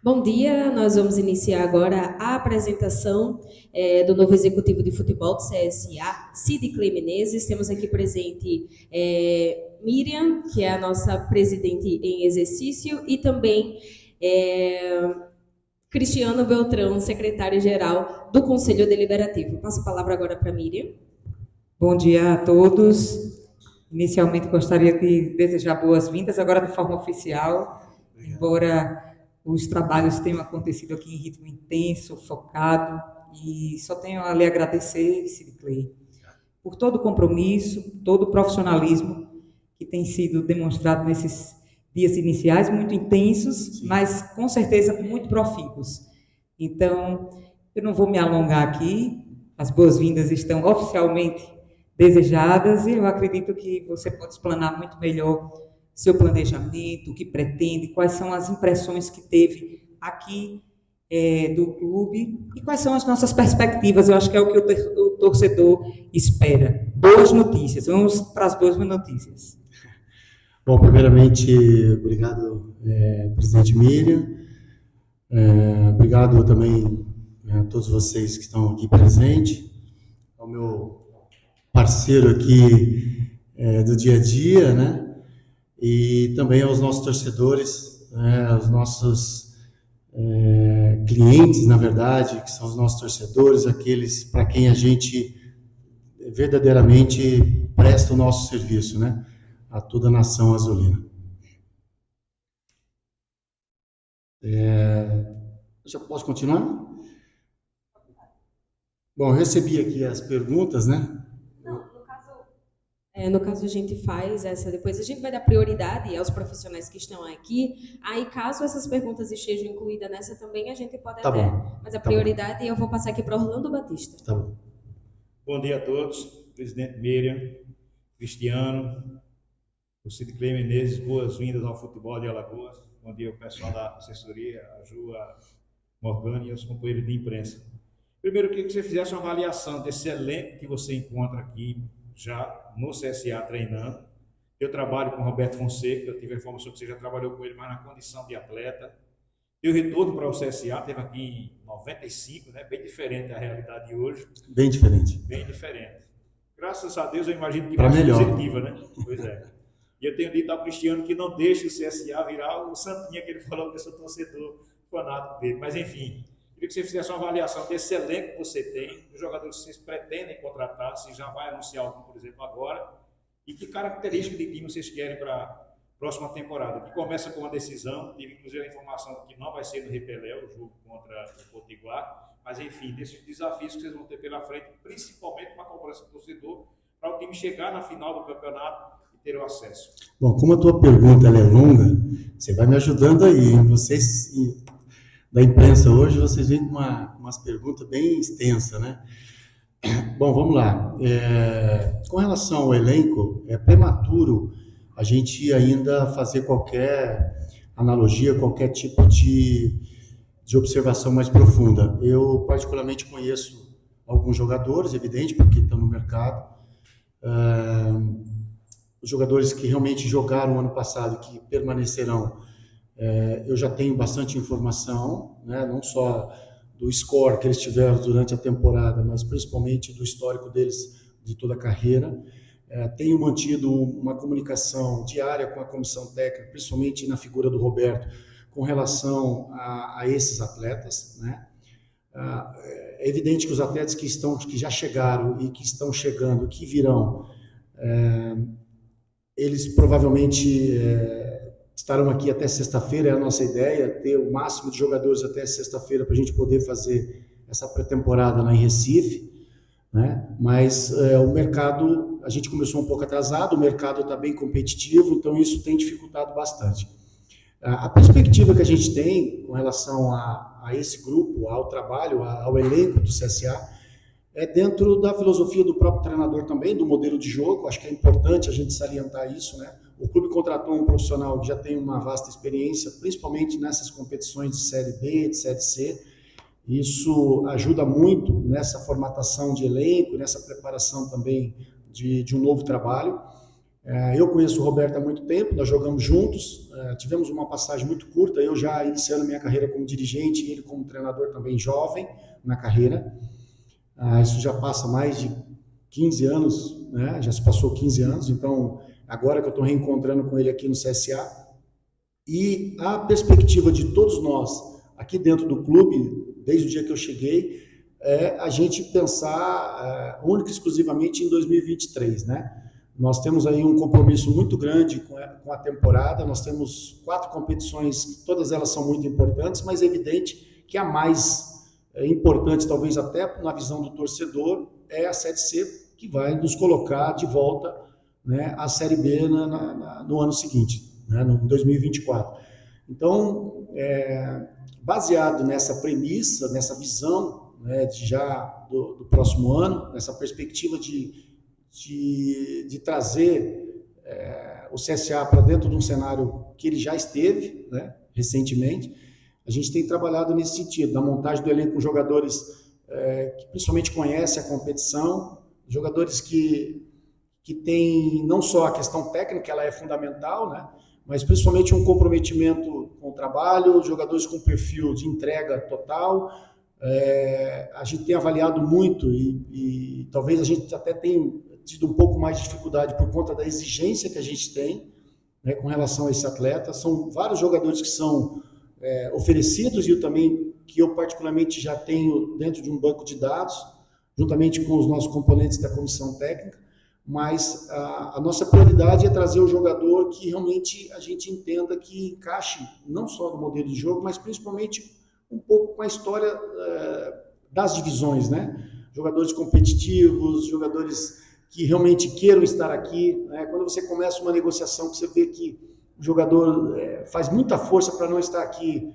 Bom dia, nós vamos iniciar agora a apresentação do novo executivo de futebol do CSA, Cid Clay Menezes. Temos aqui presente Miriam, que é a nossa presidente em exercício, e também Cristiano Beltrão, secretário-geral do Conselho Deliberativo. Passo a palavra agora para Miriam. Bom dia a todos. Inicialmente gostaria de desejar boas-vindas, agora de forma oficial, embora os trabalhos tenham acontecido aqui em ritmo intenso, focado, e só tenho a lhe agradecer, Cid Clay, por todo o compromisso, todo o profissionalismo que tem sido demonstrado nesses dias iniciais, muito intensos, mas com certeza muito profícuos. Então, eu não vou me alongar aqui, as boas-vindas estão oficialmente desejadas e eu acredito que você pode explanar muito melhor seu planejamento, o que pretende, quais são as impressões que teve aqui do clube e quais são as nossas perspectivas. Eu acho que é o que o torcedor espera. Boas notícias. Vamos para as boas notícias. Bom, primeiramente, obrigado, presidente Miriam. Obrigado também a todos vocês que estão aqui presentes, ao meu parceiro aqui do dia a dia, né? E também aos nossos torcedores, aos nossos clientes, na verdade, que são os nossos torcedores, aqueles para quem a gente verdadeiramente presta o nosso serviço, né? A toda a nação azulina. Já posso continuar? Bom, eu recebi aqui as perguntas, né? No caso, a gente faz essa, depois a gente vai dar prioridade aos profissionais que estão aqui. Aí, caso essas perguntas estejam incluídas nessa também, a gente pode Tá até. bom. Mas a prioridade eu vou passar aqui para Orlando Batista. Tá bom. Bom dia a todos, presidente Miriam, Cristiano, o Cid Clay Menezes, boas-vindas ao futebol de Alagoas. Bom dia ao pessoal da assessoria, a Ju, a Morgana e aos companheiros de imprensa. Primeiro, eu queria que você fizesse uma avaliação desse elenco que você encontra aqui já no CSA treinando. Eu trabalho com o Roberto Fonseca, eu tive a informação que você já trabalhou com ele, mas na condição de atleta. Deu retorno para o CSA, teve aqui em 95, né? Bem diferente da realidade de hoje. Bem diferente. Bem diferente. Graças a Deus, eu imagino que mais positiva, né? Pois é. E eu tenho dito ao Cristiano que não deixe o CSA virar o Santinha, que ele falou que eu sou torcedor fanático dele. Mas, enfim, queria que você fizesse uma avaliação desse elenco que você tem, dos jogadores que vocês pretendem contratar, se já vai anunciar algum, por exemplo, agora, e que características de time vocês querem para a próxima temporada, que começa com uma decisão. Tive, inclusive, a informação de que não vai ser no Repelé, o jogo contra o Potiguar, mas, enfim, desses desafios que vocês vão ter pela frente, principalmente para a cobrança do torcedor, para o time chegar na final do campeonato ter o acesso. Bom, como a tua pergunta é longa, você vai me ajudando aí. Vocês da imprensa hoje, vocês vêm com umas perguntas bem extensas, né? Bom, vamos lá. Com relação ao elenco, é prematuro a gente ainda fazer qualquer analogia, qualquer tipo de observação mais profunda. Eu, particularmente, conheço alguns jogadores, evidente, porque estão no mercado. Os jogadores que realmente jogaram ano passado e que permanecerão, eu já tenho bastante informação, né? Não só do score que eles tiveram durante a temporada, mas principalmente do histórico deles de toda a carreira. Tenho mantido uma comunicação diária com a comissão técnica, principalmente na figura do Roberto, com relação a esses atletas, né? É evidente que os atletas que já chegaram e que estão chegando, que virão, eles provavelmente estarão aqui até sexta-feira. É a nossa ideia, ter o máximo de jogadores até sexta-feira para a gente poder fazer essa pré-temporada lá em Recife, né? Mas o mercado, a gente começou um pouco atrasado, o mercado está bem competitivo, então isso tem dificultado bastante. A perspectiva que a gente tem com relação a esse grupo, ao trabalho, ao elenco do CSA, é dentro da filosofia do próprio treinador também, do modelo de jogo. Acho que é importante a gente salientar isso, né? O clube contratou um profissional que já tem uma vasta experiência, principalmente nessas competições de Série B, de Série C. Isso ajuda muito nessa formatação de elenco, nessa preparação também de um novo trabalho. Eu conheço o Roberto há muito tempo, nós jogamos juntos, tivemos uma passagem muito curta, eu já iniciando minha carreira como dirigente e ele como treinador também jovem na carreira. Isso já passa mais de 15 anos, né? Já se passou 15 anos, então agora que eu estou reencontrando com ele aqui no CSA. E a perspectiva de todos nós aqui dentro do clube, desde o dia que eu cheguei, é a gente pensar única e exclusivamente em 2023, né? Nós temos aí um compromisso muito grande com a temporada, nós temos 4 competições, todas elas são muito importantes, mas é evidente que a mais importante, talvez até na visão do torcedor, é a Série C, que vai nos colocar de volta, né, à Série B no ano seguinte, né, no 2024. Então, baseado nessa premissa, nessa visão, né, do próximo ano, nessa perspectiva de trazer o CSA para dentro de um cenário que ele já esteve, né, recentemente, a gente tem trabalhado nesse sentido, na montagem do elenco com jogadores que principalmente conhecem a competição, jogadores que têm não só a questão técnica, ela é fundamental, né, mas principalmente um comprometimento com o trabalho, jogadores com perfil de entrega total. A gente tem avaliado muito e talvez a gente até tenha tido um pouco mais de dificuldade por conta da exigência que a gente tem, né, com relação a esse atleta. São vários jogadores que são oferecidos e eu particularmente já tenho dentro de um banco de dados, juntamente com os nossos componentes da comissão técnica, mas a nossa prioridade é trazer o jogador que realmente a gente entenda que encaixe não só no modelo de jogo, mas principalmente um pouco com a história das divisões, né? Jogadores competitivos, jogadores que realmente queiram estar aqui, né? Quando você começa uma negociação, que você vê que o jogador faz muita força para não estar aqui,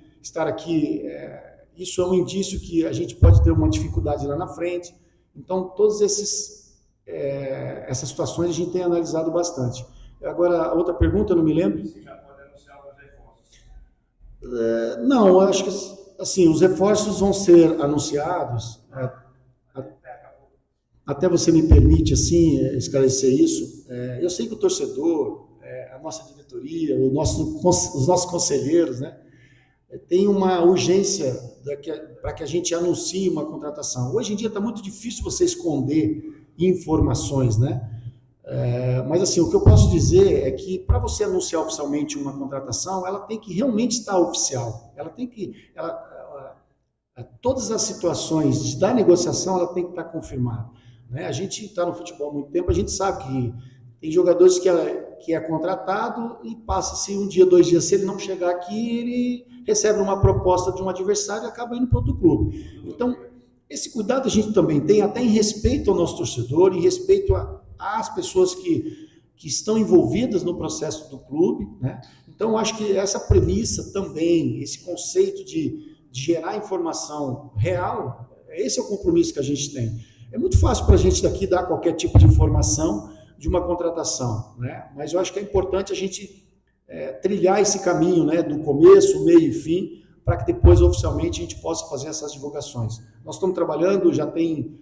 isso é um indício que a gente pode ter uma dificuldade lá na frente. Então, todas essas situações a gente tem analisado bastante. Agora, outra pergunta, eu não me lembro. Você já pode anunciar os reforços? Não, eu acho que assim, os reforços vão ser anunciados. Até você me permite assim esclarecer isso. Eu sei que o torcedor, a nossa diretoria, os nossos conselheiros, né, tem uma urgência para que a gente anuncie uma contratação. Hoje em dia está muito difícil você esconder informações, né? Mas assim, o que eu posso dizer é que para você anunciar oficialmente uma contratação, ela tem que realmente estar oficial. Todas as situações da negociação, ela tem que estar confirmada, né? A gente está no futebol há muito tempo, a gente sabe que tem jogadores que é contratado e passa-se um dia, 2 dias, se ele não chegar aqui, ele recebe uma proposta de um adversário e acaba indo para outro clube. Então, esse cuidado a gente também tem, até em respeito ao nosso torcedor, em respeito às pessoas que estão envolvidas no processo do clube, né? Então, acho que essa premissa também, esse conceito de gerar informação real, esse é o compromisso que a gente tem. É muito fácil para a gente daqui dar qualquer tipo de informação de uma contratação, né? Mas eu acho que é importante a gente trilhar esse caminho, né, do começo, meio e fim, para que depois oficialmente a gente possa fazer essas divulgações. Nós estamos trabalhando, já tem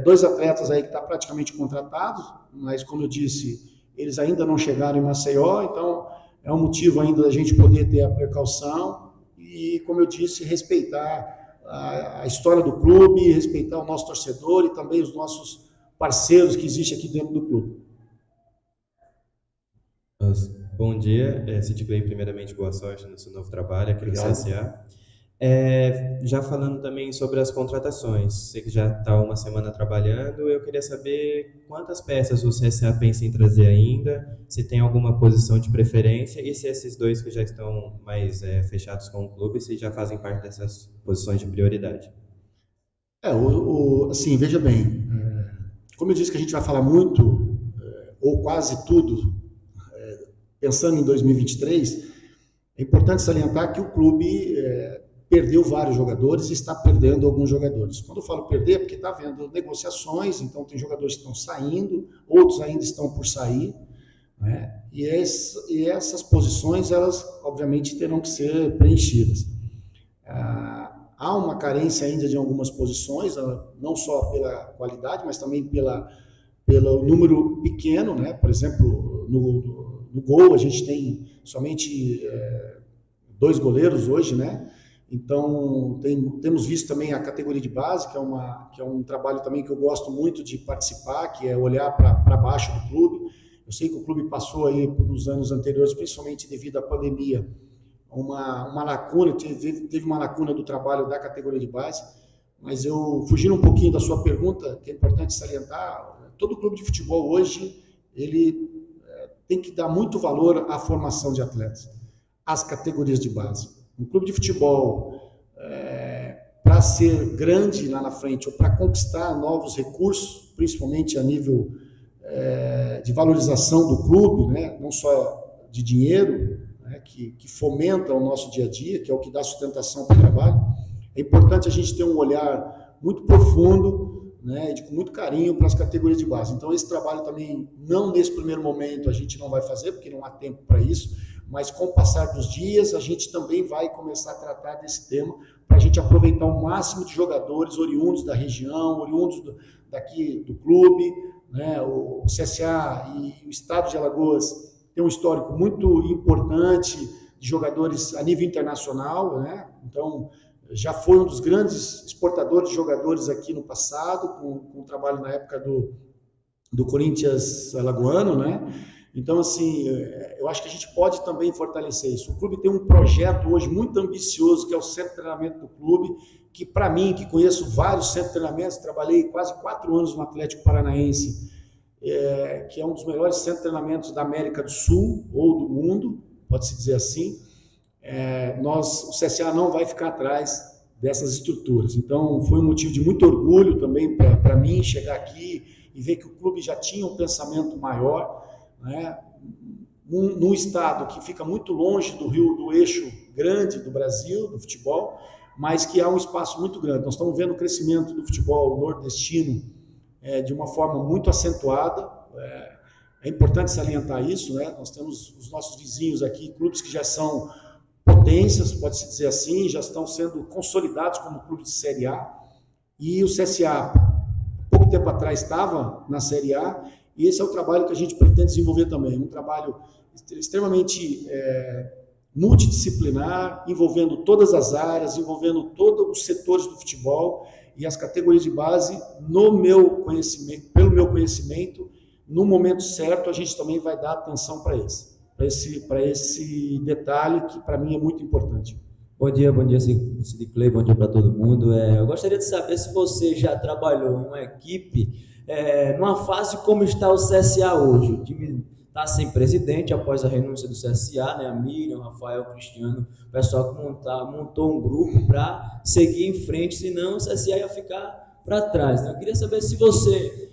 2 atletas aí que estão praticamente contratados, mas como eu disse, eles ainda não chegaram em Maceió, então é um motivo ainda da gente poder ter a precaução e, como eu disse, respeitar a história do clube, respeitar o nosso torcedor e também os nossos parceiros que existem aqui dentro do clube. Bom dia, Cid Clay, primeiramente boa sorte no seu novo trabalho aqui no CSA. Já falando também sobre as contratações, você que já está uma semana trabalhando, eu queria saber quantas peças o CSA pensa em trazer ainda, se tem alguma posição de preferência e se esses 2 que já estão mais fechados com o clube, se já fazem parte dessas posições de prioridade. Assim, veja bem, como eu disse que a gente vai falar muito, ou quase tudo, pensando em 2023, é importante salientar que o clube perdeu vários jogadores e está perdendo alguns jogadores. Quando eu falo perder, é porque está havendo negociações, então tem jogadores que estão saindo, outros ainda estão por sair, né? E essas posições, elas obviamente terão que ser preenchidas. Há uma carência ainda de algumas posições, não só pela qualidade, mas também pelo número pequeno, né? Por exemplo, no gol, a gente tem somente 2 goleiros hoje, né? Então, temos visto também a categoria de base, que é um trabalho também que eu gosto muito de participar, que é olhar para baixo do clube. Eu sei que o clube passou aí nos anos anteriores, principalmente devido à pandemia, uma lacuna, teve uma lacuna do trabalho da categoria de base, mas eu, fugindo um pouquinho da sua pergunta, que é importante salientar, todo clube de futebol hoje, ele tem que dar muito valor à formação de atletas, às categorias de base. Um clube de futebol, para ser grande lá na frente, ou para conquistar novos recursos, principalmente a nível de valorização do clube, né, não só de dinheiro, né, que fomenta o nosso dia a dia, que é o que dá sustentação para o trabalho, é importante a gente ter um olhar muito profundo, né, com muito carinho para as categorias de base. Então, esse trabalho também, não nesse primeiro momento, a gente não vai fazer, porque não há tempo para isso, mas com o passar dos dias, a gente também vai começar a tratar desse tema, para a gente aproveitar o máximo de jogadores oriundos da região, oriundos daqui do clube, né? O CSA e o estado de Alagoas tem um histórico muito importante de jogadores a nível internacional, né? Então, já foi um dos grandes exportadores de jogadores aqui no passado, com o trabalho na época do Corinthians alagoano, né? Então, assim, eu acho que a gente pode também fortalecer isso. O clube tem um projeto hoje muito ambicioso, que é o centro de treinamento do clube, que para mim, que conheço vários centros de treinamento, trabalhei quase 4 anos no Atlético Paranaense, que é um dos melhores centros de treinamentos da América do Sul, ou do mundo, pode-se dizer assim. O CSA não vai ficar atrás dessas estruturas. Então, foi um motivo de muito orgulho também para mim chegar aqui e ver que o clube já tinha um pensamento maior, né? Num estado que fica muito longe do eixo grande do Brasil, do futebol, mas que há um espaço muito grande. Nós estamos vendo o crescimento do futebol nordestino de uma forma muito acentuada. É importante salientar isso, né? Nós temos os nossos vizinhos aqui, clubes que já são potências, pode-se dizer assim, já estão sendo consolidados como clubes de Série A, e o CSA, pouco tempo atrás, estava na Série A, e esse é o trabalho que a gente pretende desenvolver também, um trabalho extremamente multidisciplinar, envolvendo todas as áreas, envolvendo todos os setores do futebol e as categorias de base, pelo meu conhecimento, no momento certo, a gente também vai dar atenção para esse detalhe que para mim é muito importante. Bom dia, Cid Clay, bom dia para todo mundo. Eu gostaria de saber se você já trabalhou em uma equipe numa fase como está o CSA hoje. O time está sem presidente após a renúncia do CSA, né? A Miriam, o Rafael, o Cristiano, o pessoal que montou um grupo para seguir em frente, senão o CSA ia ficar para trás. Então, eu queria saber se você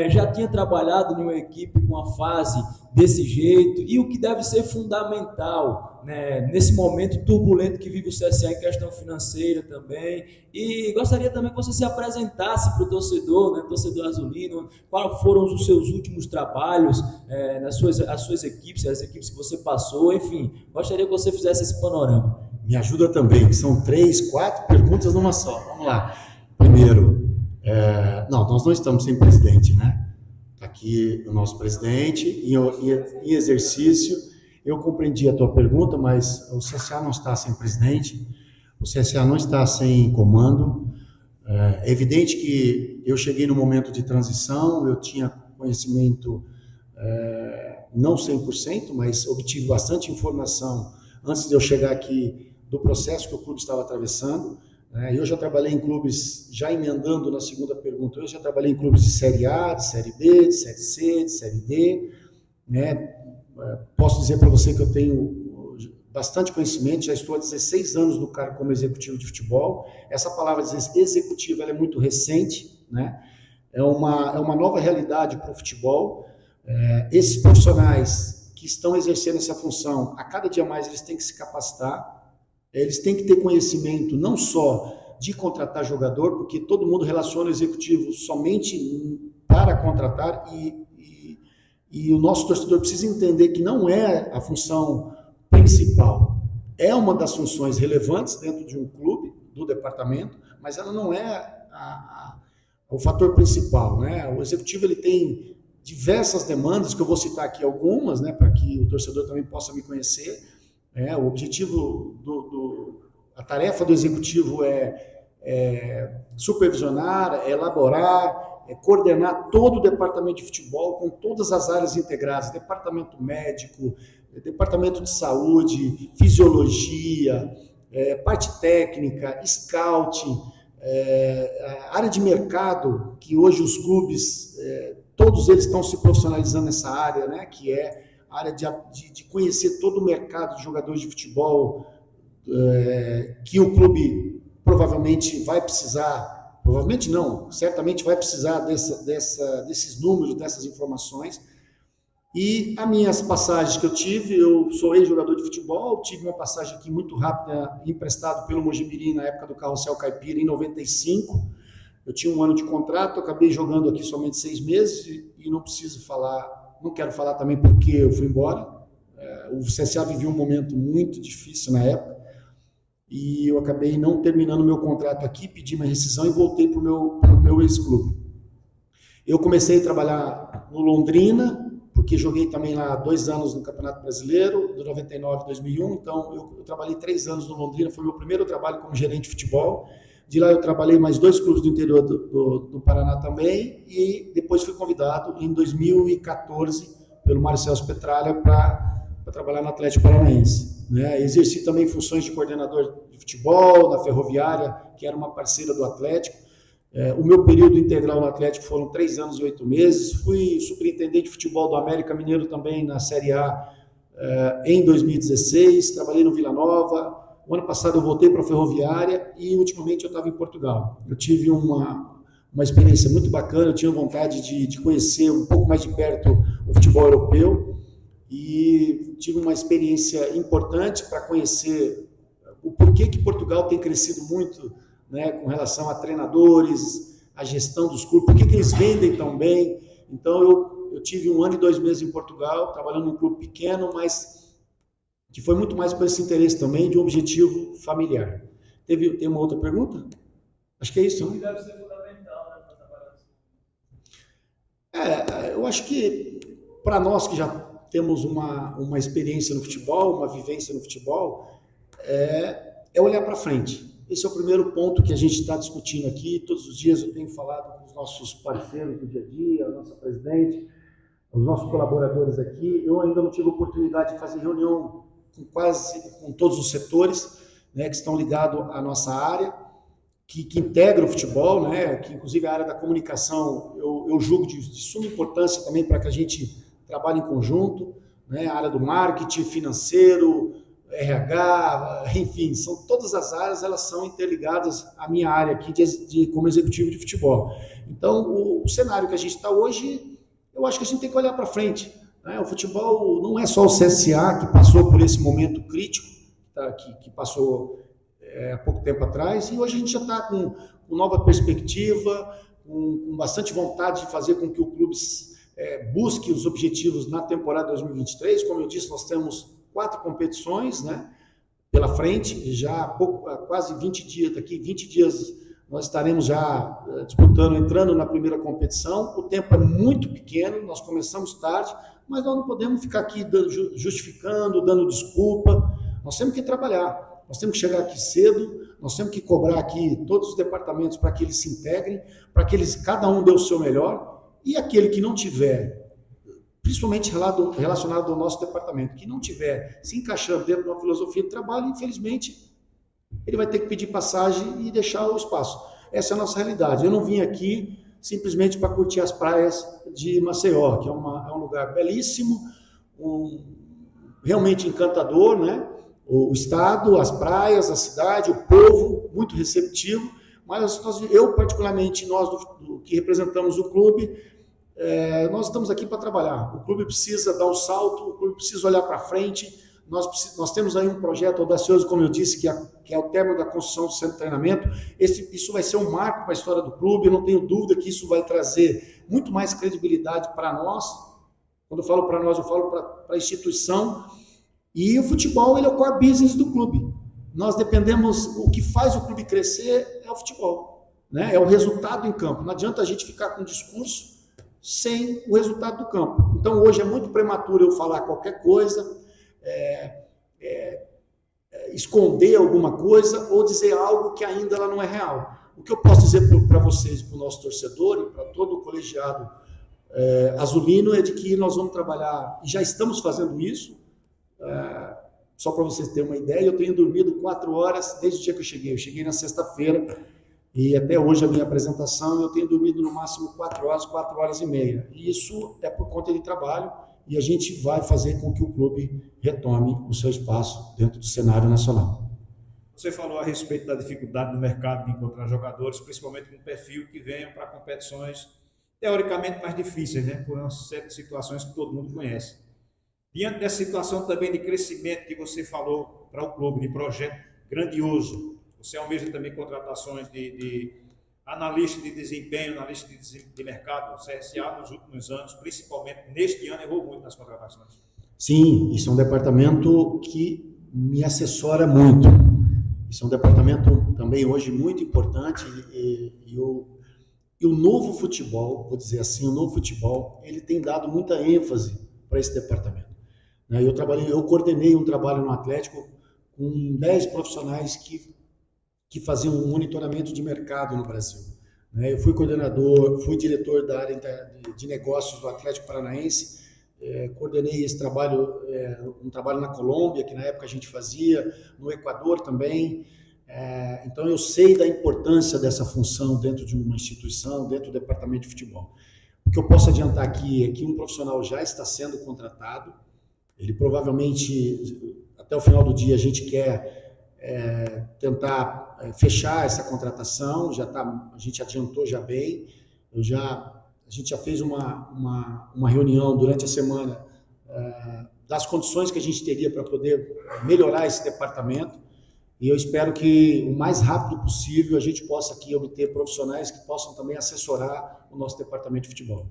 já tinha trabalhado em uma equipe com uma fase desse jeito e o que deve ser fundamental, né, nesse momento turbulento que vive o CSA em questão financeira também. E gostaria também que você se apresentasse para o torcedor, né, torcedor azulino, quais foram os seus últimos trabalhos, as suas equipes, as equipes que você passou, enfim, gostaria que você fizesse esse panorama. Me ajuda também, que são 3, 4 perguntas numa só. Vamos lá. Primeiro, nós não estamos sem presidente, né? Está aqui o nosso presidente em exercício. Eu compreendi a tua pergunta, mas o CSA não está sem presidente, o CSA não está sem comando. É evidente que eu cheguei no momento de transição, eu tinha conhecimento, não 100%, mas obtive bastante informação antes de eu chegar aqui do processo que o clube estava atravessando. Eu já trabalhei em clubes, já emendando na segunda pergunta, eu já trabalhei em clubes de Série A, de Série B, de Série C, de Série D, né? Posso dizer para você que eu tenho bastante conhecimento, já estou há 16 anos no cargo como executivo de futebol. Essa palavra executivo ela é muito recente, né? É uma nova realidade para o futebol. Esses profissionais que estão exercendo essa função, a cada dia mais eles têm que se capacitar. Eles têm que ter conhecimento não só de contratar jogador, porque todo mundo relaciona o executivo somente para contratar e o nosso torcedor precisa entender que não é a função principal. É uma das funções relevantes dentro de um clube, do departamento, mas ela não é o fator principal, né? O executivo ele tem diversas demandas, que eu vou citar aqui algumas, né, para que o torcedor também possa me conhecer. O objetivo, a tarefa do executivo é supervisionar, elaborar, coordenar todo o departamento de futebol com todas as áreas integradas, departamento médico, departamento de saúde, fisiologia, parte técnica, scouting, área de mercado, que hoje os clubes, todos eles estão se profissionalizando nessa área, né, que é a área de conhecer todo o mercado de jogadores de futebol, que o clube provavelmente vai precisar, provavelmente não, certamente vai precisar desses números, dessas informações. E as minhas passagens que eu tive, eu sou ex-jogador de futebol, tive uma passagem aqui muito rápida, emprestado pelo Mojimirim na época do Carrossel Caipira, em 95. Eu tinha 1 ano de contrato, acabei jogando aqui somente 6 meses e não preciso falar, não quero falar também porque eu fui embora. O CSA vivia um momento muito difícil na época e eu acabei não terminando meu contrato aqui, pedi uma rescisão e voltei para o meu ex-clube. Eu comecei a trabalhar no Londrina, porque joguei também lá 2 anos no Campeonato Brasileiro, de 99 a 2001, então eu trabalhei 3 anos no Londrina, foi meu primeiro trabalho como gerente de futebol. De lá eu trabalhei mais 2 clubes do interior do Paraná também, e depois fui convidado em 2014 pelo Mário Celso Petralha para trabalhar no Atlético Paranaense. Né? Exerci também funções de coordenador de futebol na Ferroviária, que era uma parceira do Atlético. O meu período integral no Atlético foram 3 anos e 8 meses. Fui superintendente de futebol do América Mineiro também na Série A em 2016. Trabalhei no Vila Nova. O ano passado eu voltei para a Ferroviária e ultimamente eu estava em Portugal. Eu tive uma experiência muito bacana, eu tinha vontade de conhecer um pouco mais de perto o futebol europeu e tive uma experiência importante para conhecer o porquê que Portugal tem crescido muito, né, com relação a treinadores, a gestão dos clubes, por que eles vendem tão bem. Então eu tive 1 ano e 2 meses em Portugal, trabalhando num clube pequeno, mas que foi muito mais por esse interesse também de um objetivo familiar. Tem uma outra pergunta? Acho que é isso, né? Deve ser fundamental, né, para trabalhar. Eu acho que para nós que já temos uma experiência no futebol, uma vivência no futebol, é olhar para frente. Esse é o primeiro ponto que a gente está discutindo aqui. Todos os dias eu tenho falado com os nossos parceiros do dia a dia, a nossa presidente, os nossos colaboradores aqui. Eu ainda não tive a oportunidade de fazer reunião com todos os setores, né, que estão ligados à nossa área, que integra o futebol, né, que inclusive a área da comunicação eu julgo de suma importância também para que a gente trabalhe em conjunto, né, a área do marketing, financeiro, RH, enfim, são todas as áreas, elas são interligadas à minha área aqui como executivo de futebol. Então, o cenário que a gente está hoje, eu acho que a gente tem que olhar para frente. O futebol não é só o CSA que passou por esse momento crítico, tá, que passou há pouco tempo atrás, e hoje a gente já está com nova perspectiva, com bastante vontade de fazer com que o clube busque os objetivos na temporada 2023. Como eu disse, nós temos 4 competições, né, pela frente, já há quase 20 dias, daqui 20 dias nós estaremos já disputando, entrando na primeira competição. O tempo é muito pequeno, nós começamos tarde, mas nós não podemos ficar aqui justificando, dando desculpa. Nós temos que trabalhar, nós temos que chegar aqui cedo, nós temos que cobrar aqui todos os departamentos para que eles se integrem, para que cada um dê o seu melhor, e aquele que não tiver, principalmente relacionado ao nosso departamento, que não tiver se encaixando dentro de uma filosofia de trabalho, infelizmente, ele vai ter que pedir passagem e deixar o espaço. Essa é a nossa realidade. Eu não vim aqui simplesmente para curtir as praias de Maceió, que é um lugar belíssimo, realmente encantador, né? O estado, as praias, a cidade, o povo, muito receptivo, mas eu particularmente, nós que representamos o clube, nós estamos aqui para trabalhar. O clube precisa dar um salto, o clube precisa olhar para frente. Nós temos aí um projeto audacioso, como eu disse, que é o término da construção do centro de treinamento. Isso vai ser um marco para a história do clube. Eu não tenho dúvida que isso vai trazer muito mais credibilidade para nós. Quando eu falo para nós, eu falo para a instituição. E o futebol, ele é o core business do clube. Nós dependemos, o que faz o clube crescer é o futebol, né? É o resultado em campo. Não adianta a gente ficar com discurso sem o resultado do campo. Então, hoje é muito prematuro eu falar qualquer coisa, esconder alguma coisa ou dizer algo que ainda ela não é real. O que eu posso dizer para vocês, para o nosso torcedor e para todo o colegiado azulino é de que nós vamos trabalhar, e já estamos fazendo isso, só para vocês terem uma ideia, eu tenho dormido 4 horas desde o dia que eu cheguei. Eu cheguei na sexta-feira e até hoje a minha apresentação eu tenho dormido no máximo 4 horas, 4 horas e meia. E isso é por conta de trabalho e a gente vai fazer com que o clube retome o seu espaço dentro do cenário nacional. Você falou a respeito da dificuldade no mercado de encontrar jogadores, principalmente com perfil que venham para competições teoricamente mais difíceis, né? Por uma série de situações que todo mundo conhece. Diante dessa situação também de crescimento que você falou para o clube, de projeto grandioso, você almeja também contratações de analista de desempenho, analista de mercado. O CSA nos últimos anos, principalmente neste ano, errou muito nas contratações. Sim, isso é um departamento que me assessora muito. Isso é um departamento também hoje muito importante e o novo futebol, vou dizer assim, o novo futebol, ele tem dado muita ênfase para esse departamento. Eu coordenei um trabalho no Atlético com 10 profissionais que faziam um monitoramento de mercado no Brasil. Eu fui coordenador, fui diretor da área de negócios do Atlético Paranaense, coordenei esse trabalho, um trabalho na Colômbia, que na época a gente fazia, no Equador também. Então eu sei da importância dessa função dentro de uma instituição, dentro do departamento de futebol. O que eu posso adiantar aqui é que um profissional já está sendo contratado. Ele provavelmente, até o final do dia, a gente quer tentar fechar essa contratação, a gente adiantou já bem, a gente já fez uma reunião durante a semana das condições que a gente teria para poder melhorar esse departamento, e eu espero que o mais rápido possível a gente possa aqui obter profissionais que possam também assessorar o nosso departamento de futebol.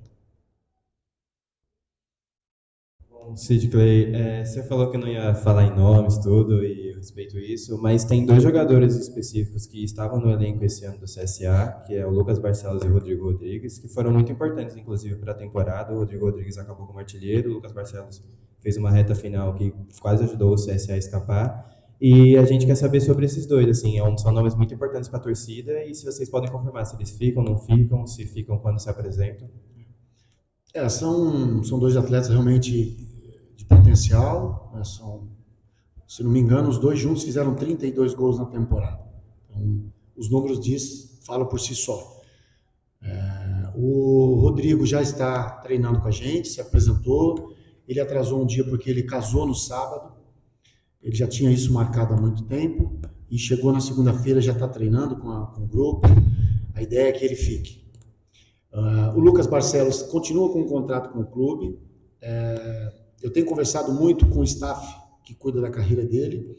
Sid Clay, você falou que não ia falar em nomes, tudo, e eu respeito isso, mas tem 2 jogadores específicos que estavam no elenco esse ano do CSA, que é o Lucas Barcelos e o Rodrigo Rodrigues, que foram muito importantes, inclusive, para a temporada. O Rodrigo Rodrigues acabou como artilheiro, o Lucas Barcelos fez uma reta final que quase ajudou o CSA a escapar, e a gente quer saber sobre esses 2, assim, são nomes muito importantes para a torcida, e se vocês podem confirmar se eles ficam, não ficam, se ficam quando se apresentam. São 2 atletas realmente de potencial, se não me engano, os 2 juntos fizeram 32 gols na temporada. Então, os números falam por si só. O Rodrigo já está treinando com a gente, se apresentou, ele atrasou um dia porque ele casou no sábado, ele já tinha isso marcado há muito tempo, e chegou na segunda-feira, já está treinando com o grupo, a ideia é que ele fique. O Lucas Barcelos continua com um contrato com o clube, eu tenho conversado muito com o staff que cuida da carreira dele.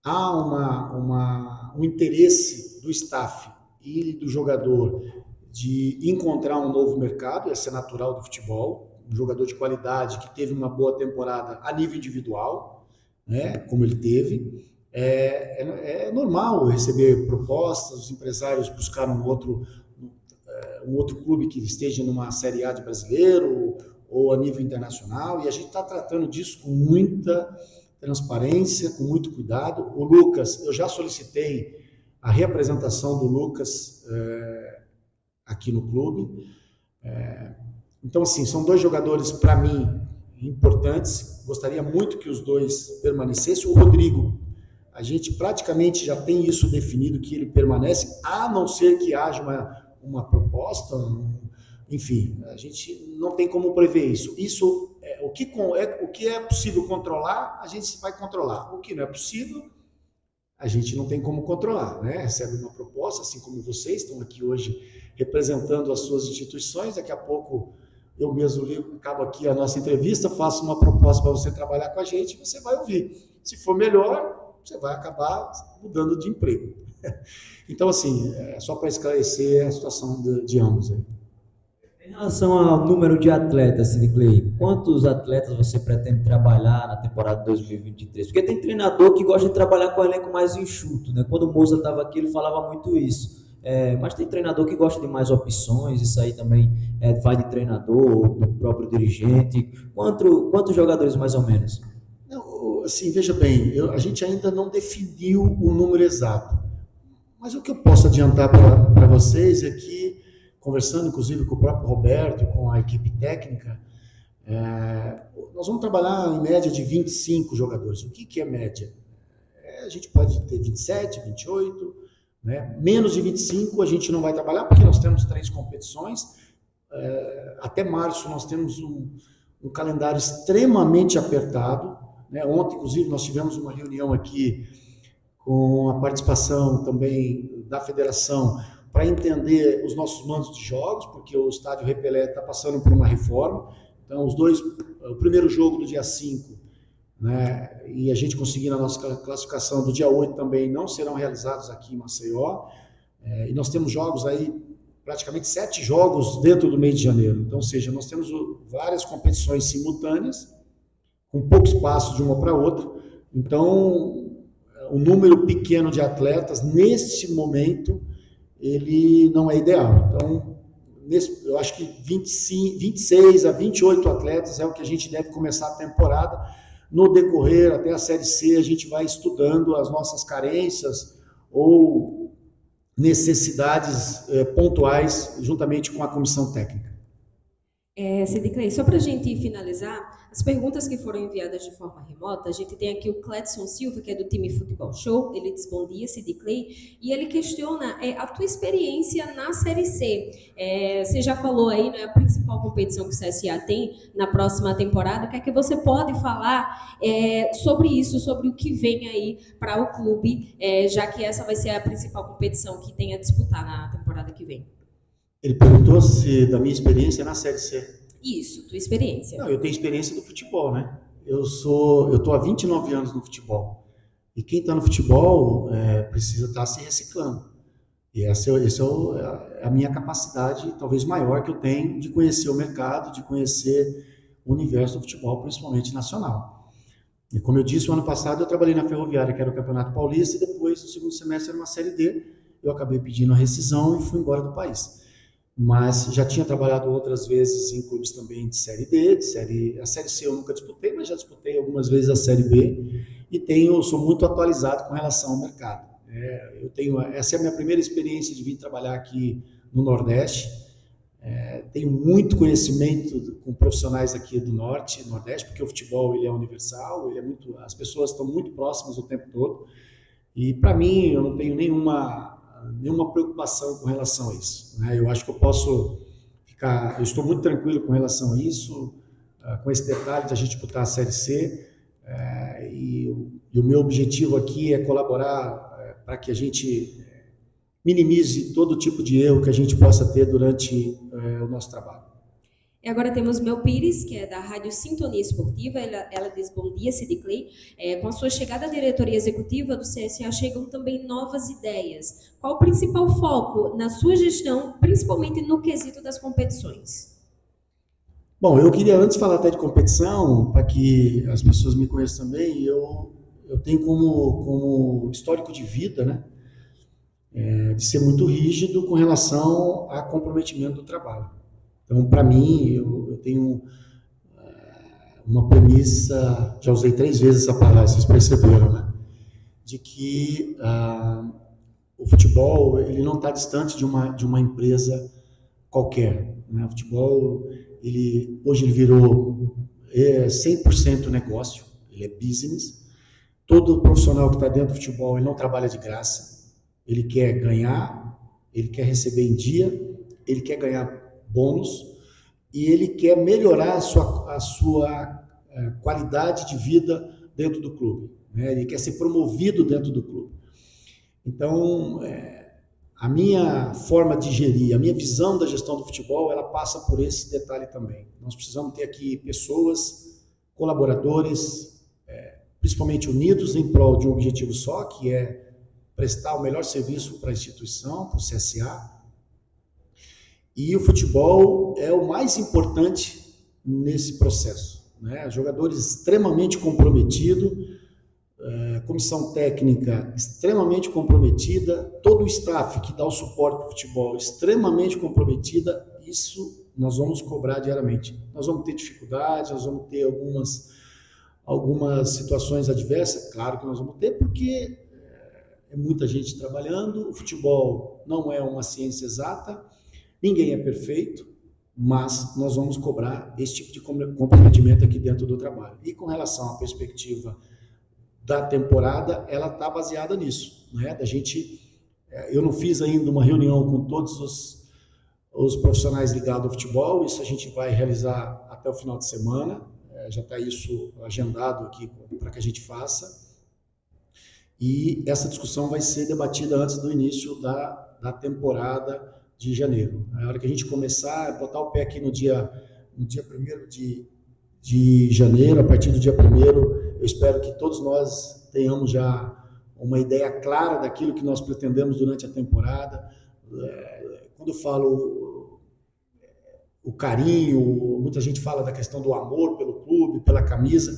Há um interesse do staff e do jogador de encontrar um novo mercado, esse é natural do futebol, um jogador de qualidade que teve uma boa temporada a nível individual, né, como ele teve. É normal receber propostas, os empresários buscaram um outro clube que esteja numa Série A de brasileiro ou a nível internacional, e a gente está tratando disso com muita transparência, com muito cuidado. O Lucas, eu já solicitei a reapresentação do Lucas aqui no clube. Então, assim, são 2 jogadores, para mim, importantes. Gostaria muito que os 2 permanecessem. O Rodrigo, a gente praticamente já tem isso definido, que ele permanece, a não ser que haja uma proposta, enfim, a gente não tem como prever isso. O que é possível controlar, a gente vai controlar. O que não é possível, a gente não tem como controlar, né? Recebe uma proposta, assim como vocês estão aqui hoje representando as suas instituições, daqui a pouco eu mesmo acabo aqui a nossa entrevista, faço uma proposta para você trabalhar com a gente, você vai ouvir. Se for melhor, você vai acabar mudando de emprego. Então, assim, só para esclarecer a situação de ambos aí. Em relação ao número de atletas, Sid Clay, quantos atletas você pretende trabalhar na temporada 2023? Porque tem treinador que gosta de trabalhar com o elenco mais enxuto, né? Quando o Moza estava aqui, ele falava muito isso. Mas tem treinador que gosta de mais opções, isso aí também vai de treinador, do próprio dirigente. Quantos jogadores mais ou menos? Não, assim, veja bem, a gente ainda não definiu o número exato, mas o que eu posso adiantar para vocês é que, conversando inclusive com o próprio Roberto, com a equipe técnica, nós vamos trabalhar em média de 25 jogadores. O que é média? A gente pode ter 27, 28, né? Menos de 25 a gente não vai trabalhar, porque nós temos 3 competições. Até março nós temos um calendário extremamente apertado, né? Ontem, inclusive, nós tivemos uma reunião aqui com a participação também da federação para entender os nossos mandos de jogos, porque o estádio Repelé está passando por uma reforma. Então, o primeiro jogo do dia 5, né, e a gente conseguindo a nossa classificação do dia 8 também, não serão realizados aqui em Maceió. E nós temos jogos aí, praticamente 7 jogos dentro do mês de janeiro. Então, ou seja, nós temos várias competições simultâneas, com pouco espaço de uma para outra. Então, o número pequeno de atletas, neste momento, ele não é ideal. Então, eu acho que 26 a 28 atletas é o que a gente deve começar a temporada. No decorrer, até a Série C, a gente vai estudando as nossas carências ou necessidades pontuais, juntamente com a comissão técnica. Sid Clay, só para a gente finalizar, as perguntas que foram enviadas de forma remota, a gente tem aqui o Cledson Silva, que é do time Futebol Show. Ele diz bom dia, Sid Clay, e ele questiona a tua experiência na Série C. Você já falou aí, né, a principal competição que o CSA tem na próxima temporada. O que é que você pode falar sobre isso, sobre o que vem aí para o clube, já que essa vai ser a principal competição que tem a disputar na temporada que vem? Ele perguntou se da minha experiência na Série C. Isso, tua experiência. Não, eu tenho experiência do futebol, né? Eu estou há 29 anos no futebol. E quem está no futebol precisa estar se reciclando. E essa é a minha capacidade, talvez maior, que eu tenho de conhecer o mercado, de conhecer o universo do futebol, principalmente nacional. E como eu disse, o ano passado eu trabalhei na Ferroviária, que era o Campeonato Paulista, e depois, no segundo semestre, era uma Série D. Eu acabei pedindo a rescisão e fui embora do país. Mas já tinha trabalhado outras vezes em clubes também de Série D, a Série C eu nunca disputei, mas já disputei algumas vezes a Série B e sou muito atualizado com relação ao mercado. Essa é a minha primeira experiência de vir trabalhar aqui no Nordeste. Tenho muito conhecimento com profissionais aqui do Norte e Nordeste, porque o futebol ele é universal, as pessoas estão muito próximas o tempo todo. E para mim eu não tenho nenhuma preocupação com relação a isso, né? Eu acho que eu estou muito tranquilo com relação a isso, com esse detalhe de a gente disputar a Série C, e o meu objetivo aqui é colaborar para que a gente minimize todo tipo de erro que a gente possa ter durante o nosso trabalho. E agora temos Mel Pires, que é da Rádio Sintonia Esportiva. Ela diz bom dia, Sid Clay. Com a sua chegada à diretoria executiva do CSA, chegam também novas ideias. Qual o principal foco na sua gestão, principalmente no quesito das competições? Bom, eu queria antes falar até de competição, para que as pessoas me conheçam também. Eu tenho como histórico de vida, né, de ser muito rígido com relação a comprometimento do trabalho. Então, para mim, eu tenho uma premissa, já usei 3 vezes essa palavra, vocês perceberam, né? De que o futebol ele não está distante de uma empresa qualquer, né? O futebol, hoje ele virou 100% negócio, ele é business. Todo profissional que está dentro do futebol, ele não trabalha de graça, ele quer ganhar, ele quer receber em dia, ele quer ganhar bônus, e ele quer melhorar a sua qualidade de vida dentro do clube, né? Ele quer ser promovido dentro do clube. Então, a minha forma de gerir, a minha visão da gestão do futebol, ela passa por esse detalhe também. Nós precisamos ter aqui pessoas, colaboradores, principalmente unidos em prol de um objetivo só, que é prestar o melhor serviço para a instituição, para o CSA. E o futebol é o mais importante nesse processo, né? Jogadores extremamente comprometidos, comissão técnica extremamente comprometida, todo o staff que dá o suporte para o futebol extremamente comprometida, isso nós vamos cobrar diariamente. Nós vamos ter dificuldades, nós vamos ter algumas situações adversas, claro que nós vamos ter, porque é muita gente trabalhando, o futebol não é uma ciência exata, ninguém é perfeito, mas nós vamos cobrar esse tipo de comprometimento aqui dentro do trabalho. E com relação à perspectiva da temporada, ela está baseada nisso, né? Eu não fiz ainda uma reunião com todos os profissionais ligados ao futebol, isso a gente vai realizar até o final de semana, já está isso agendado aqui para que a gente faça, e essa discussão vai ser debatida antes do início da temporada de janeiro. A hora que a gente começar, botar o pé aqui no dia 1º de janeiro, a partir do dia 1º, eu espero que todos nós tenhamos já uma ideia clara daquilo que nós pretendemos durante a temporada. Quando eu falo o carinho, muita gente fala da questão do amor pelo clube, pela camisa.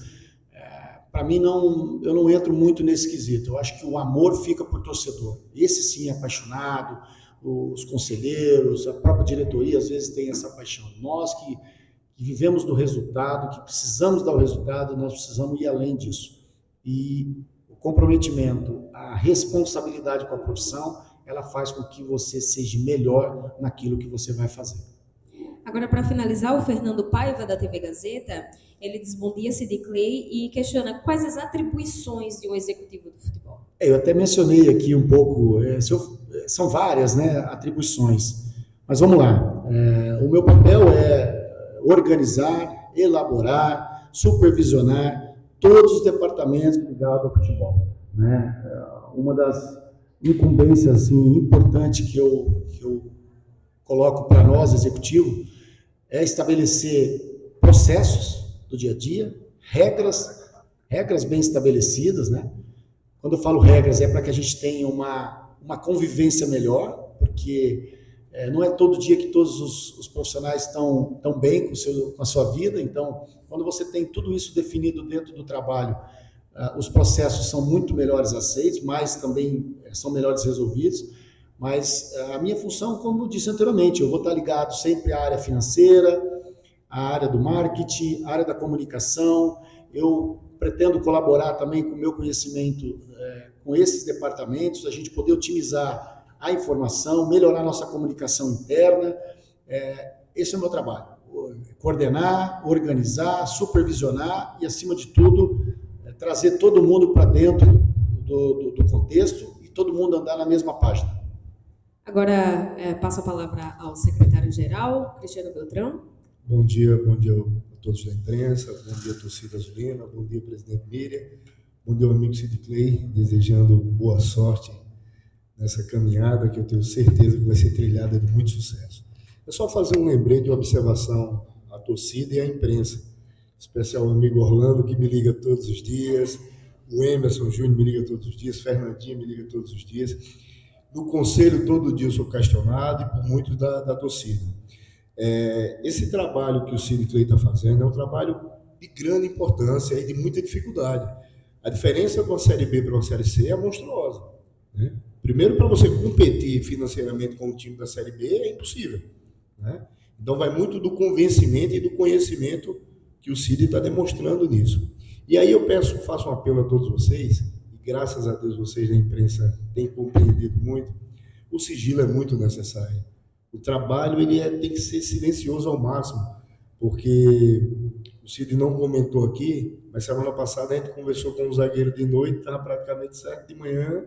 Para mim, eu não entro muito nesse quesito. Eu acho que o amor fica por torcedor. Esse sim é apaixonado, os conselheiros, a própria diretoria às vezes tem essa paixão. Nós que vivemos do resultado, que precisamos dar o resultado, nós precisamos ir além disso. E o comprometimento, a responsabilidade com a profissão, ela faz com que você seja melhor naquilo que você vai fazer. Agora, para finalizar, o Fernando Paiva, da TV Gazeta, ele diz bom dia, Sid Clay, e questiona quais as atribuições de um executivo do futebol. Eu até mencionei aqui um pouco, são várias, né, atribuições, mas vamos lá. O meu papel é organizar, elaborar, supervisionar todos os departamentos ligados ao futebol, né? Uma das incumbências assim, importantes que eu coloco para nós, executivo, é estabelecer processos do dia a dia, regras bem estabelecidas, né? Quando eu falo regras, é para que a gente tenha uma convivência melhor, porque não é todo dia que todos os profissionais estão bem com a sua vida. Então, quando você tem tudo isso definido dentro do trabalho, os processos são muito melhores aceitos, mas também são melhores resolvidos. Mas a minha função, como eu disse anteriormente, eu vou estar ligado sempre à área financeira, à área do marketing, à área da comunicação. Eu pretendo colaborar também com o meu conhecimento com esses departamentos, a gente poder otimizar a informação, melhorar nossa comunicação interna. Esse é o meu trabalho. Coordenar, organizar, supervisionar e, acima de tudo, trazer todo mundo para dentro do contexto e todo mundo andar na mesma página. Agora, passo a palavra ao secretário-geral, Cristiano Beltrão. Bom dia a todos da imprensa, bom dia, torcida azulina, bom dia, presidente Miriam, bom dia, amigo Sid Clay, desejando boa sorte nessa caminhada que eu tenho certeza que vai ser trilhada de muito sucesso. É só fazer um lembrete de observação à torcida e à imprensa, em especial o amigo Orlando, que me liga todos os dias, o Emerson Júnior me liga todos os dias, Fernandinho me liga todos os dias. No conselho, todo dia eu sou questionado e por muitos da torcida. Esse trabalho que o Sid Clay está fazendo é um trabalho de grande importância e de muita dificuldade. A diferença de uma Série B para uma Série C é monstruosa, né? Primeiro, para você competir financeiramente com o time da Série B é impossível, né? Então vai muito do convencimento e do conhecimento que o Sid está demonstrando nisso. E aí eu faço um apelo a todos vocês, e graças a Deus vocês da imprensa têm compreendido muito, o sigilo é muito necessário. O trabalho tem que ser silencioso ao máximo, porque o Sid não comentou aqui, mas semana passada a gente conversou com um zagueiro de noite, estava praticamente certo, de manhã,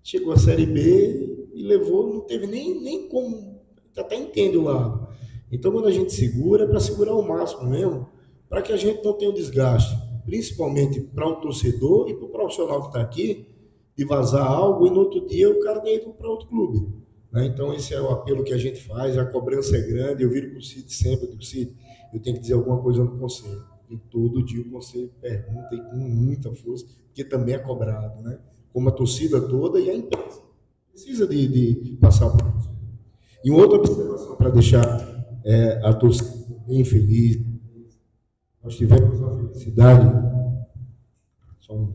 chegou a Série B e levou, não teve nem como, até entende o lado. Então, quando a gente segura, é para segurar ao máximo mesmo, para que a gente não tenha um desgaste, principalmente para o torcedor e para o profissional que está aqui, de vazar algo e no outro dia o cara tem ido para outro clube, né? Então, esse é o apelo que a gente faz, a cobrança é grande, eu viro para o Sid sempre, eu digo, Sid, eu tenho que dizer alguma coisa no conselho. E todo dia o conselho pergunta e com muita força, porque também é cobrado, né? Como a torcida toda e a imprensa. Precisa de passar por isso. E outra observação para deixar a torcida bem feliz. Nós tivemos a felicidade, só um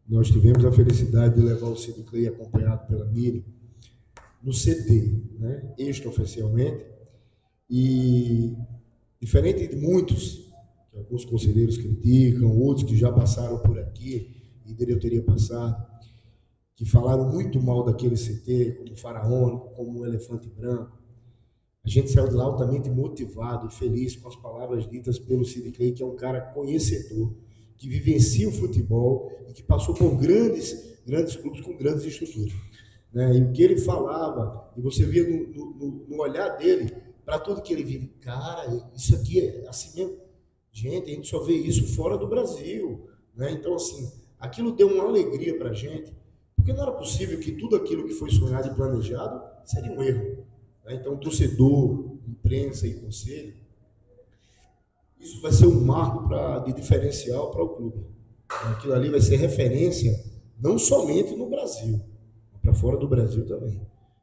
nós tivemos a felicidade de levar o Sid Clay acompanhado pela Miriam no CT, né, extraoficialmente, e diferente de muitos, que alguns conselheiros criticam, outros que já passaram por aqui e teria passado, que falaram muito mal daquele CT, como faraônico, como um elefante branco, a gente saiu de lá altamente motivado e feliz com as palavras ditas pelo Sid Clay, que é um cara conhecedor, que vivencia o futebol e que passou por grandes clubes com grandes estruturas. Né? E o que ele falava, e você via no olhar dele, para tudo que ele via, cara, isso aqui é assim mesmo. Gente, a gente só vê isso fora do Brasil. Né? Então, assim, aquilo deu uma alegria para a gente, porque não era possível que tudo aquilo que foi sonhado e planejado seria um erro. Né? Então, torcedor, imprensa e conselho, isso vai ser um marco de diferencial para o clube. Aquilo ali vai ser referência não somente no Brasil, mas para fora do Brasil também.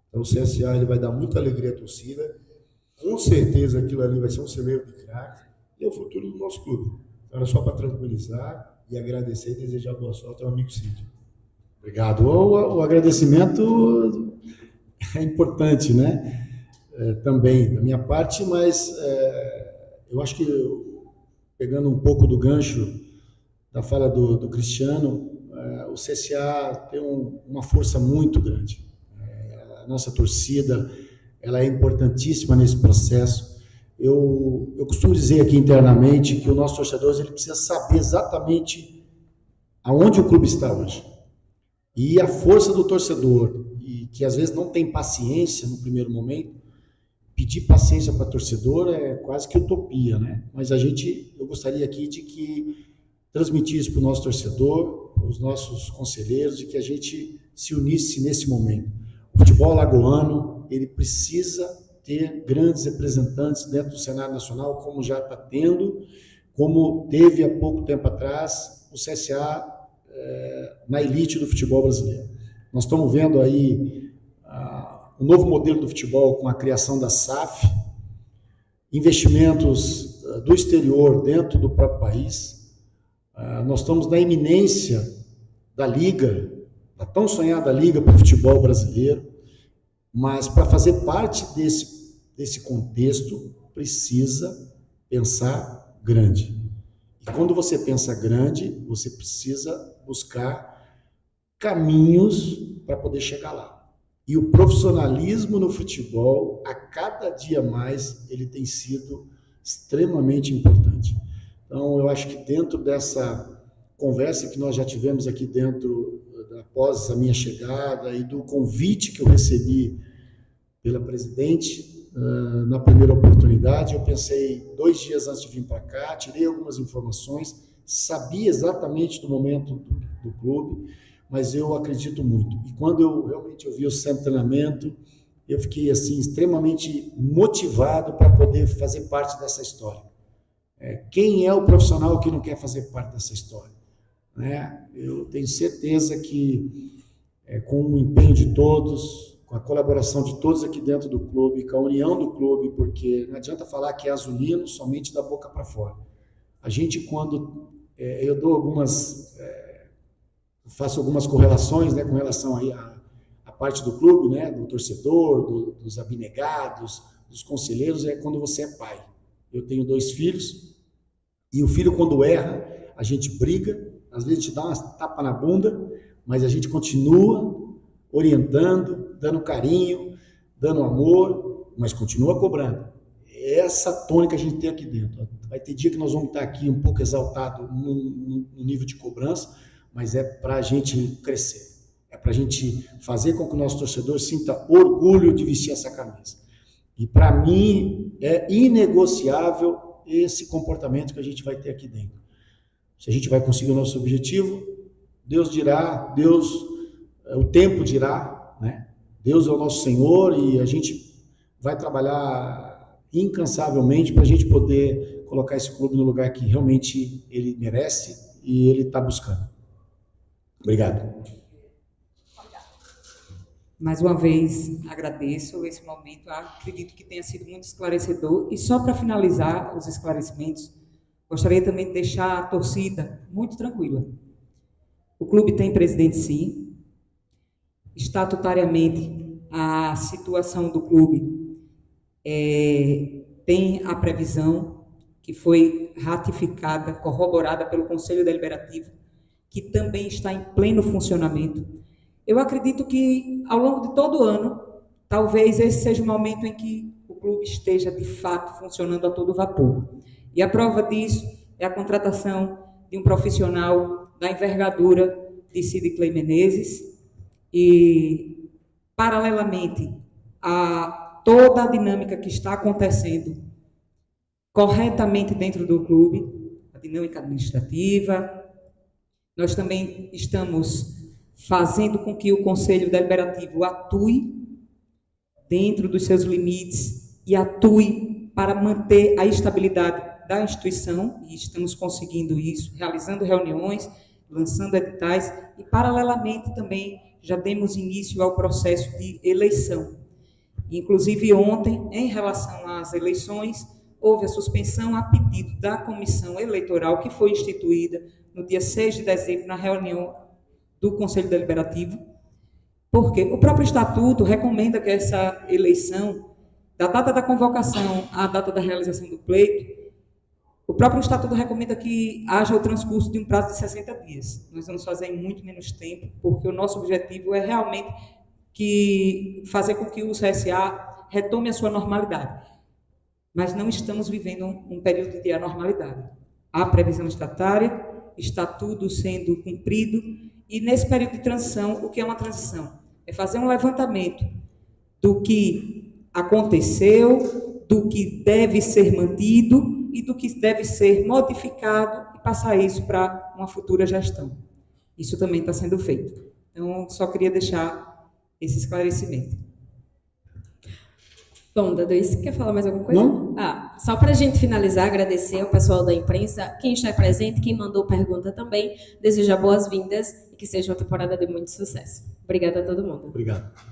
Então o CSA ele vai dar muita alegria à torcida, com certeza aquilo ali vai ser um celeiro de craque e é o futuro do nosso clube. Então era só para tranquilizar e agradecer e desejar boa sorte ao amigo Cid. Obrigado. O agradecimento é importante, né? Também da minha parte, mas eu acho que, pegando um pouco do gancho da fala do Cristiano, o CSA tem uma força muito grande. A nossa torcida, ela é importantíssima nesse processo. Eu costumo dizer aqui internamente que o nosso torcedor ele precisa saber exatamente aonde o clube está hoje. E a força do torcedor, e que às vezes não tem paciência no primeiro momento, pedir paciência para torcedor é quase que utopia, né? Mas eu gostaria aqui de que transmitir isso para o nosso torcedor, os nossos conselheiros, de que a gente se unisse nesse momento. O futebol alagoano, ele precisa ter grandes representantes dentro do cenário nacional, como já está tendo, como teve há pouco tempo atrás o CSA na elite do futebol brasileiro. Nós estamos vendo aí um novo modelo do futebol com a criação da SAF, investimentos do exterior dentro do próprio país. Nós estamos na iminência da Liga, da tão sonhada Liga para o futebol brasileiro, mas para fazer parte desse contexto, precisa pensar grande. E quando você pensa grande, você precisa buscar caminhos para poder chegar lá. E o profissionalismo no futebol, a cada dia mais, ele tem sido extremamente importante. Então, eu acho que dentro dessa conversa que nós já tivemos aqui dentro, após a minha chegada, e do convite que eu recebi pela presidente, na primeira oportunidade, eu pensei 2 dias antes de vir para cá, tirei algumas informações, sabia exatamente do momento do clube, mas eu acredito muito. E quando eu realmente vi o centro de treinamento, eu fiquei assim extremamente motivado para poder fazer parte dessa história. Quem é o profissional que não quer fazer parte dessa história? Né? Eu tenho certeza que com o empenho de todos, com a colaboração de todos aqui dentro do clube, com a união do clube, porque não adianta falar que é azulino somente da boca para fora. A gente, quando eu dou faço algumas correlações, né, com relação aí à parte do clube, né, do torcedor, dos abnegados, dos conselheiros, é quando você é pai. Eu tenho 2 filhos, e o filho, quando erra, a gente briga, às vezes a gente dá uma tapa na bunda, mas a gente continua orientando, dando carinho, dando amor, mas continua cobrando. Essa tônica a gente tem aqui dentro. Vai ter dia que nós vamos estar aqui um pouco exaltado no nível de cobrança, mas é para a gente crescer. É para a gente fazer com que o nosso torcedor sinta orgulho de vestir essa camisa. E para mim é inegociável esse comportamento que a gente vai ter aqui dentro. Se a gente vai conseguir o nosso objetivo, Deus dirá, o tempo dirá, né? Deus é o nosso Senhor e a gente vai trabalhar incansavelmente para a gente poder colocar esse clube no lugar que realmente ele merece e ele está buscando. Obrigado. Mais uma vez, agradeço esse momento, acredito que tenha sido muito esclarecedor. E só para finalizar os esclarecimentos, gostaria também de deixar a torcida muito tranquila. O clube tem presidente, sim. Estatutariamente, a situação do clube tem a previsão que foi ratificada, corroborada pelo Conselho Deliberativo, que também está em pleno funcionamento. Eu acredito que, ao longo de todo o ano, talvez esse seja o momento em que o clube esteja, de fato, funcionando a todo vapor. E a prova disso é a contratação de um profissional da envergadura de Cid Clay Menezes e, paralelamente a toda a dinâmica que está acontecendo corretamente dentro do clube, a dinâmica administrativa, nós também estamos fazendo com que o Conselho Deliberativo atue dentro dos seus limites e atue para manter a estabilidade da instituição, e estamos conseguindo isso, realizando reuniões, lançando editais, e paralelamente também já demos início ao processo de eleição. Inclusive ontem, em relação às eleições, houve a suspensão a pedido da comissão eleitoral que foi instituída no dia 6 de dezembro, na reunião do Conselho Deliberativo, porque o próprio Estatuto recomenda que essa eleição, da data da convocação à data da realização do pleito, o próprio Estatuto recomenda que haja o transcurso de um prazo de 60 dias. Nós vamos fazer em muito menos tempo, porque o nosso objetivo é realmente fazer com que o CSA retome a sua normalidade. Mas não estamos vivendo um período de anormalidade. Há previsão estatária, está tudo sendo cumprido, e nesse período de transição, o que é uma transição? É fazer um levantamento do que aconteceu, do que deve ser mantido e do que deve ser modificado e passar isso para uma futura gestão. Isso também está sendo feito. Então, só queria deixar esse esclarecimento. Bom, Dadois, quer falar mais alguma coisa? Não? Só para a gente finalizar, agradecer ao pessoal da imprensa, quem está presente, quem mandou pergunta também, desejar boas-vindas e que seja uma temporada de muito sucesso. Obrigada a todo mundo. Obrigado.